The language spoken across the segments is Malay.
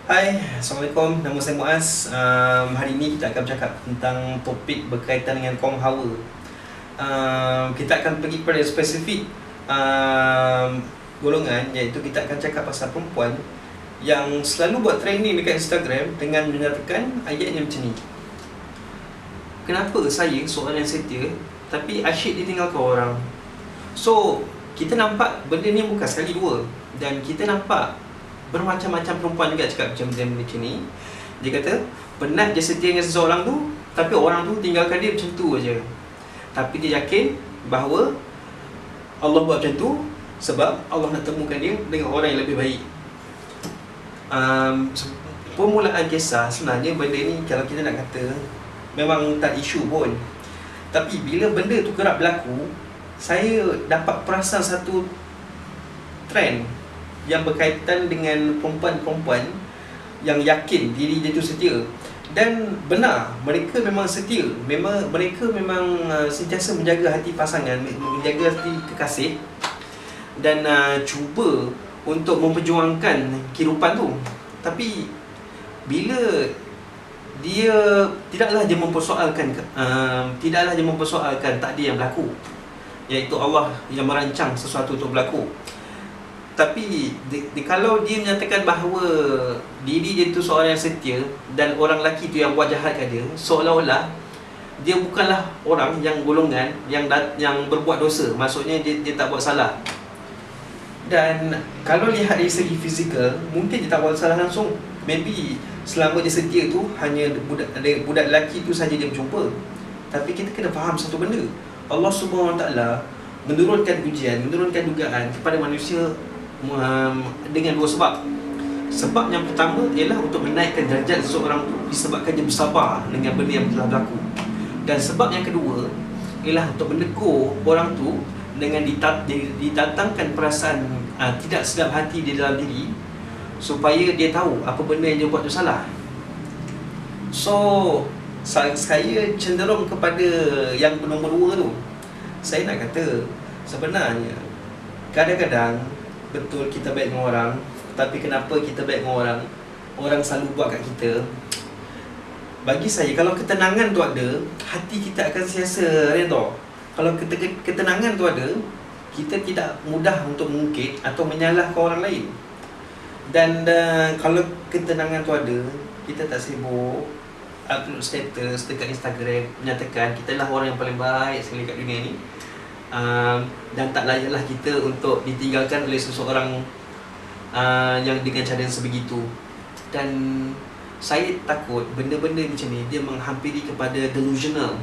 Hai, Assalamualaikum. Nama saya Muaz. Hari ini kita akan bercakap tentang topik berkaitan dengan kaum hawa. Kita akan pergi kepada spesifik golongan, iaitu kita akan cakap pasal perempuan yang selalu buat trending dekat Instagram dengan menyatakan ayat yang macam ni. Kenapa saya seorang yang setia tapi asyik ditinggalkan orang? So, kita nampak benda ni bukan sekali dua. Dan kita nampak bermacam-macam perempuan juga cakap macam ni. Dia kata penat dia setia dengan seseorang tu, tapi orang tu tinggalkan dia macam tu aja. Tapi dia yakin bahawa Allah buat macam tu sebab Allah nak temukan dia dengan orang yang lebih baik. Permulaan kisah sebenarnya benda ni kalau kita nak kata memang tak isu pun. Tapi bila benda tu kerap berlaku, saya dapat perasan satu trend yang berkaitan dengan perempuan-perempuan yang yakin diri dia tu setia. Dan benar, mereka memang setia. Mereka memang sentiasa menjaga hati pasangan, menjaga hati kekasih, dan cuba untuk memperjuangkan kehidupan tu. Tapi bila dia tidaklah dia mempersoalkan takdir yang berlaku, iaitu Allah yang merancang sesuatu untuk berlaku. Tapi kalau dia menyatakan bahawa diri dia tu seorang yang setia dan orang lelaki tu yang buat jahat kat dia, seolah-olah dia bukanlah orang yang golongan yang berbuat dosa. Maksudnya dia tak buat salah. Dan kalau lihat dari segi fizikal, mungkin dia tak buat salah langsung. Maybe selama dia setia tu hanya budak lelaki tu saja dia berjumpa. Tapi kita kena faham satu benda. Allah Subhanahu Wa Taala menurunkan ujian, menurunkan dugaan kepada manusia dengan dua sebab. Sebab yang pertama ialah untuk menaikkan darjat seseorang tu disebabkan dia bersabar dengan benda yang telah berlaku. Dan sebab yang kedua ialah untuk menegur orang tu dengan didatangkan perasaan tidak sedap hati di dalam diri, supaya dia tahu apa benda yang dia buat tu salah. So saya cenderung kepada yang nombor dua tu. Saya nak kata sebenarnya kadang-kadang betul kita baik dengan orang, tapi kenapa kita baik dengan orang, orang selalu buat kat kita. Bagi saya, kalau ketenangan tu ada, hati kita akan sentiasa redha. Kalau ketenangan tu ada, kita tidak mudah untuk mengungkit atau menyalahkan orang lain. Dan kalau ketenangan tu ada, kita tak sibuk upload status dekat Instagram menyatakan kita lah orang yang paling baik sekali kat dunia ni, dan tak layaklah kita untuk ditinggalkan oleh seseorang yang dengan cara yang sebegitu. Dan saya takut benda-benda macam ni dia menghampiri kepada delusional.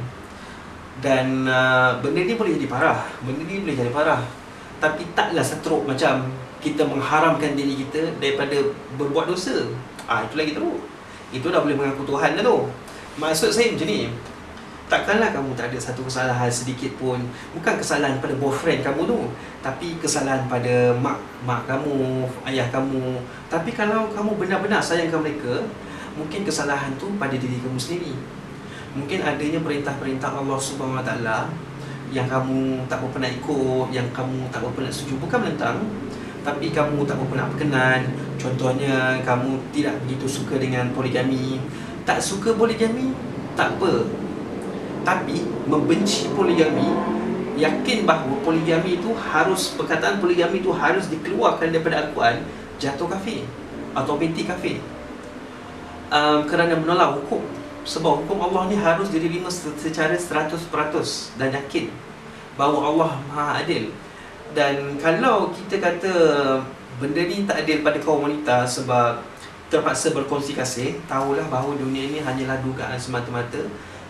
Dan benda ni boleh jadi parah. Tapi taklah seteruk macam kita mengharamkan diri kita daripada berbuat dosa. Itu lagi teruk. Itu dah boleh mengaku Tuhan dah tu. Maksud saya macam ni, takkanlah kamu tak ada satu kesalahan sedikit pun. Bukan kesalahan pada boyfriend kamu tu, tapi kesalahan pada mak kamu, ayah kamu. Tapi kalau kamu benar-benar sayangkan mereka, mungkin kesalahan tu pada diri kamu sendiri. Mungkin adanya perintah-perintah Allah Subhanahu Wa Taala yang kamu tak berapa nak ikut, yang kamu tak berapa nak setuju. Bukan menentang, tapi kamu tak berapa nak berkenan. Contohnya, kamu tidak begitu suka dengan poligami. Tak suka poligami, tak apa. Tapi membenci poligami, yakin bahawa poligami itu harus, perkataan poligami itu harus dikeluarkan daripada Al-Quran, jatuh kafir atau binti kafir. Kerana menolak hukum. Sebab hukum Allah ni harus diterima secara 100%, dan yakin bahawa Allah Maha Adil. Dan kalau kita kata benda ni tak adil pada kaum wanita sebab terpaksa berkongsi kasih, tahulah bahawa dunia ini hanyalah dugaan semata-mata,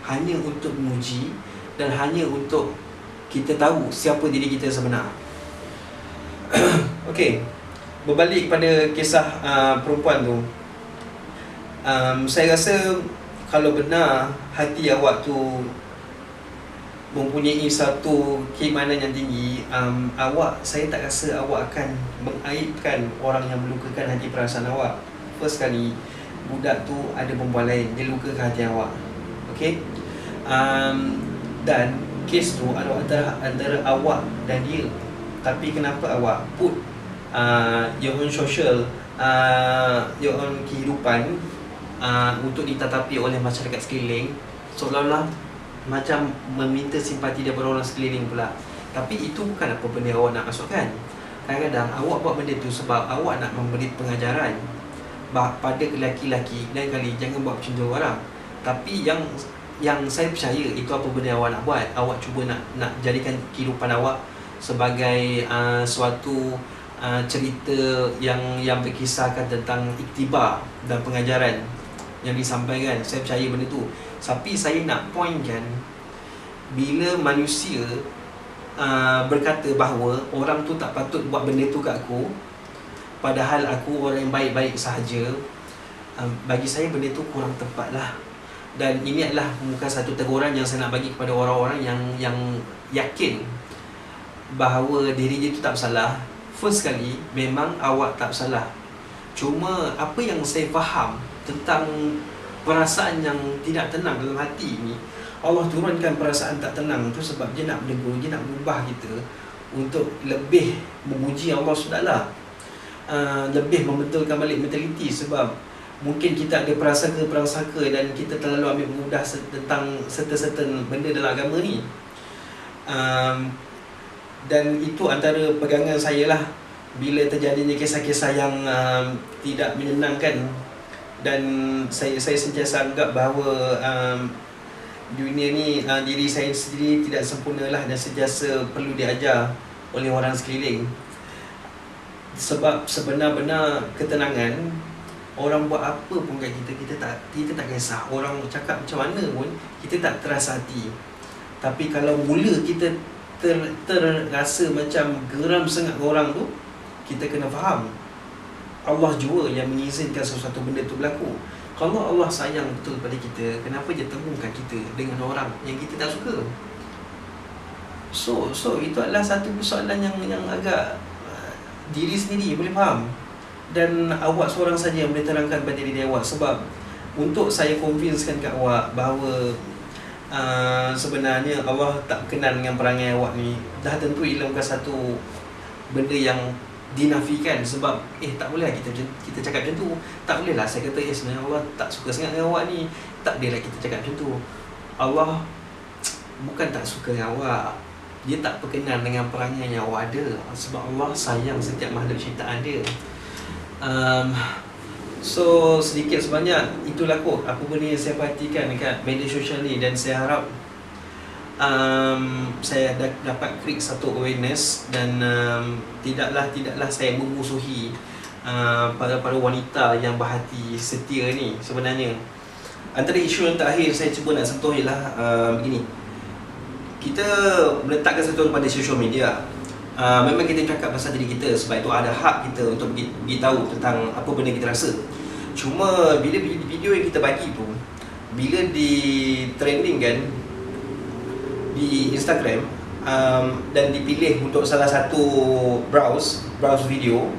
hanya untuk menguji dan hanya untuk kita tahu siapa diri kita sebenar. Okey, berbalik kepada kisah perempuan tu. Saya rasa kalau benar hati awak tu mempunyai satu keimanan yang tinggi, saya tak rasa awak akan mengaibkan orang yang melukakan hati perasaan awak. First kali, budak tu ada perempuan lain, dia lukakan hati awak. Okay? Dan kes tu adalah antara awak dan dia. Tapi kenapa awak put your own social kehidupan untuk ditatapi oleh masyarakat sekeliling, seolah-olah macam meminta simpati daripada orang sekeliling pula. Tapi itu bukan apa benda awak nak masukkan. Kadang-kadang awak buat benda tu sebab awak nak memberi pengajaran pada lelaki-lelaki, lain kali jangan buat macam tu orang. Tapi yang saya percaya itu apa benda awak nak buat. Awak cuba nak jadikan kehidupan awak sebagai suatu cerita yang berkisahkan tentang iktibar dan pengajaran yang disampaikan. Saya percaya benda tu. Tapi saya nak pointkan, bila manusia berkata bahawa orang tu tak patut buat benda tu kat aku, padahal aku orang yang baik-baik sahaja, bagi saya benda tu kurang tepat lah. Dan ini adalah bukan satu teguran yang saya nak bagi kepada orang-orang yang yakin bahawa diri dia tu tak bersalah. First sekali, memang awak tak bersalah. Cuma apa yang saya faham tentang perasaan yang tidak tenang dalam hati ni, Allah turunkan perasaan tak tenang tu sebab dia nak menegur, dia nak mengubah kita untuk lebih memuji Allah SWT, lebih membetulkan balik mentaliti. Sebab mungkin kita ada prasangka dan kita terlalu ambil mudah tentang certain benda dalam agama ni. Dan itu antara pegangan saya lah bila terjadinya kisah-kisah yang tidak menyenangkan. Dan saya sentiasa anggap bahawa dunia ni, diri saya sendiri tidak sempurna lah, dan sentiasa perlu diajar oleh orang sekeliling. Sebab sebenar-benar ketenangan, orang buat apa pun kat kita tak kisah. Orang cakap macam mana pun, kita tak terasa hati. Tapi kalau mula kita terasa macam geram sangat ke orang tu, kita kena faham Allah jua yang mengizinkan sesuatu benda tu berlaku. Kalau Allah sayang betul pada kita, kenapa dia temukan kita dengan orang yang kita tak suka? So itu adalah satu persoalan yang agak diri sendiri boleh faham. Dan awak seorang saja yang boleh terangkan pada diri awak. Sebab untuk saya convincekan kat awak bahawa sebenarnya Allah tak berkenan dengan perangai awak ni, dah tentu ialah bukan satu benda yang dinafikan. Sebab tak boleh lah kita cakap macam tu. Tak boleh lah saya kata sebenarnya Allah tak suka sangat dengan awak ni. Tak boleh lah kita cakap macam tu. Allah bukan tak suka dengan awak, dia tak berkenan dengan perangai yang awak ada. Sebab Allah sayang setiap makhluk ciptaan dia. So sedikit sebanyak itulah kot apa benda yang saya perhatikan dekat media sosial ni. Dan saya harap saya dapat create satu awareness. Dan tidaklah saya memusuhi para wanita yang berhati setia ni. Sebenarnya antara isu yang terakhir saya cuba nak sentuh ialah begini. Kita meletakkan satu pada social media. Memang kita cakap pasal diri kita, sebab itu ada hak kita untuk beritahu tentang apa benda kita rasa. Cuma bila video yang kita bagi tu, bila di trending kan di Instagram, dan dipilih untuk salah satu browse video,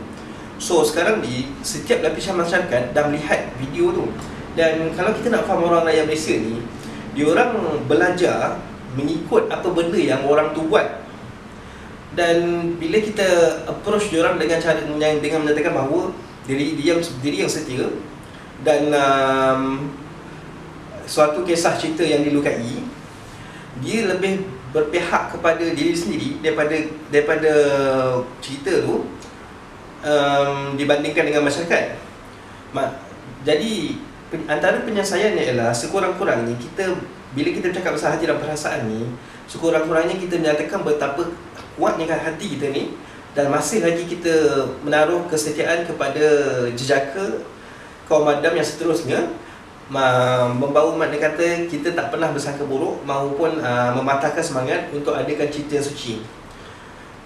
so sekarang ni setiap lapisan masyarakat dah melihat video tu. Dan kalau kita nak faham orang rakyat Malaysia ni, diorang belajar mengikut apa benda yang orang tu buat. Dan bila kita approach diorang dengan cara dengan menyatakan bahawa diri yang setia, dan suatu kisah cerita yang dilukai, dia lebih berpihak kepada diri sendiri daripada cerita tu, dibandingkan dengan masyarakat. Jadi antara penyelesaiannya ialah sekurang-kurangnya kita, bila kita bercakap pasal hati dan perasaan ni, sekurang-kurangnya kita menyatakan betapa kuatnya hati kita ni, dan masih lagi kita menaruh kesetiaan kepada jejaka kaum Adam yang seterusnya, membawa makna kata kita tak pernah bersangka buruk maupun mematahkan semangat untuk adakan cerita yang suci.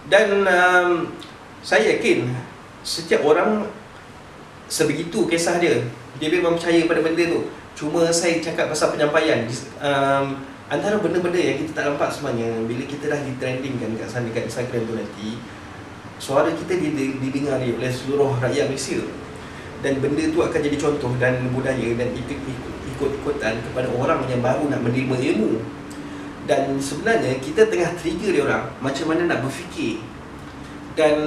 Dan saya yakin setiap orang sebegitu kisah dia memang percaya pada benda tu. Cuma saya cakap pasal penyampaian. Antara benda-benda yang kita tak nampak sebenarnya, bila kita dah di-trendingkan kat sana, kat Instagram tu nanti, suara kita didengar oleh seluruh rakyat Malaysia. Dan benda tu akan jadi contoh dan budaya dan ikut-ikutan kepada orang yang baru nak menerima ilmu. Dan sebenarnya kita tengah trigger dia orang macam mana nak berfikir. Dan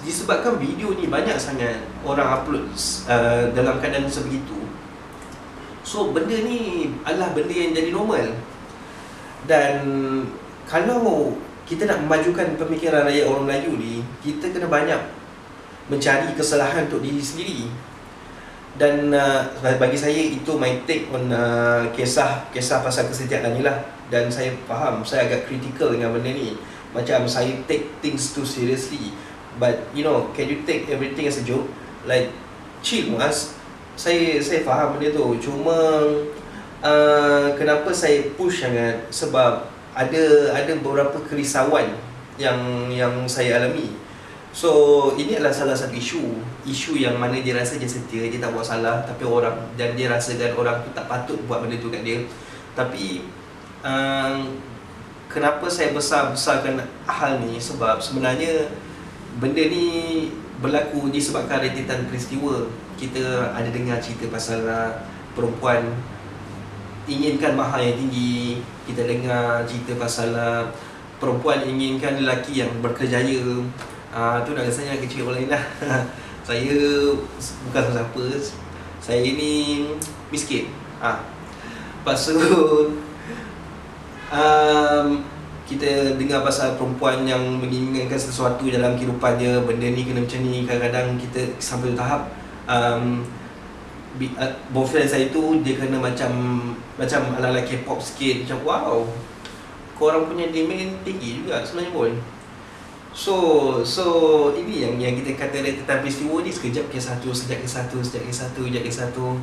disebabkan video ni banyak sangat orang upload dalam keadaan sebegitu. So benda ni adalah benda yang jadi normal. Dan kalau kita nak memajukan pemikiran rakyat orang Melayu ni, kita kena banyak mencari kesalahan untuk diri sendiri. Dan bagi saya itu my take on kisah pasal kesetiaan ni lah. Dan saya faham, saya agak critical dengan benda ni. Macam saya take things too seriously. But you know, can you take everything as a joke? Like, chill mas. Saya faham benda tu. Cuma kenapa saya push sangat? Sebab ada beberapa kerisauan yang saya alami. So ini adalah salah satu isu yang mana dia rasa dia setia, dia tak buat salah, tapi orang, dan dia rasakan orang tu tak patut buat benda tu kat dia. Tapi kenapa saya besarkan hal ni? Sebab sebenarnya benda ni berlaku disebabkan rentetan peristiwa. Kita ada dengar cerita pasal perempuan inginkan mahar yang tinggi. Kita dengar cerita pasal perempuan inginkan lelaki yang berkerjaya. Tu nak rasanya kecil orang lain lah. Saya bukan siapa. Saya ni miskin. Lepas tu kita dengar pasal perempuan yang menginginkan sesuatu dalam kehidupannya. Benda ni kena macam ni. Kadang-kadang kita sampai tahap boyfriend saya tu dia kena macam ala-ala K-pop sikit. Macam wow, korang punya demand tinggi juga sebenarnya pun. So ini yang kita kata rentetan peristiwa ni, sekejap kes satu, sekejap kes satu, sekejap kes satu, sekejap kes satu.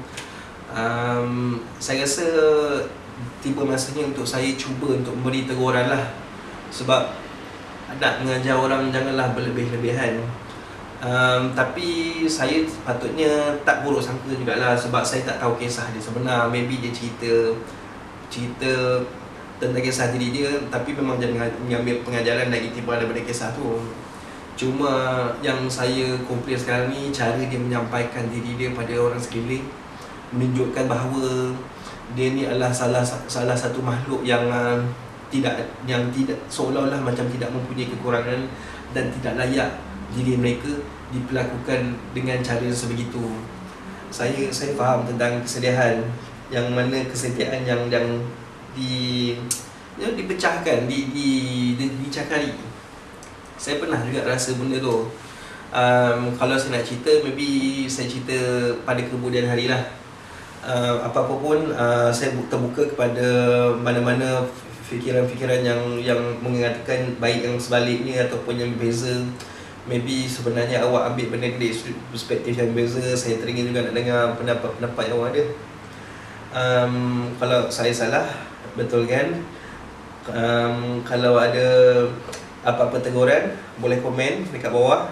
Saya rasa tiba masanya untuk saya cuba untuk memberi teguran lah. Sebab nak mengajar orang janganlah berlebih-lebihan. Tapi saya patutnya tak buruk sangka jugalah. Sebab saya tak tahu kisah dia sebenar. Maybe dia cerita tentang kisah diri dia, tapi memang jangan mengambil pengajaran dan iktibar daripada kisah tu. Cuma yang saya komplain sekarang ni, cara dia menyampaikan diri dia pada orang sekeliling, menunjukkan bahawa dia ni adalah salah satu makhluk yang tidak seolah-olah macam tidak mempunyai kekurangan dan tidak layak diri mereka diperlakukan dengan cara sebegitu. Saya faham tentang kesedihan, yang mana kesetiaan yang dipecahkan, dicakari. Saya pernah juga rasa benda tu. Kalau saya nak cerita, maybe saya cerita pada kemudian hari lah. Apa-apa pun, saya terbuka kepada mana-mana fikiran-fikiran yang mengatakan baik yang sebaliknya ataupun yang berbeza. Maybe sebenarnya awak ambil benda dari perspektif yang berbeza. Saya teringin juga nak dengar pendapat-pendapat yang awak ada. Kalau saya salah, betul kan? Kalau ada apa-apa teguran, boleh komen dekat bawah.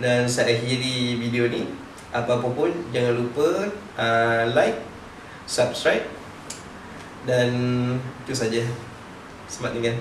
Dan saya akhiri video ni. Apa-apa pun, jangan lupa like, subscribe. Dan itu saja. Selamat tinggal.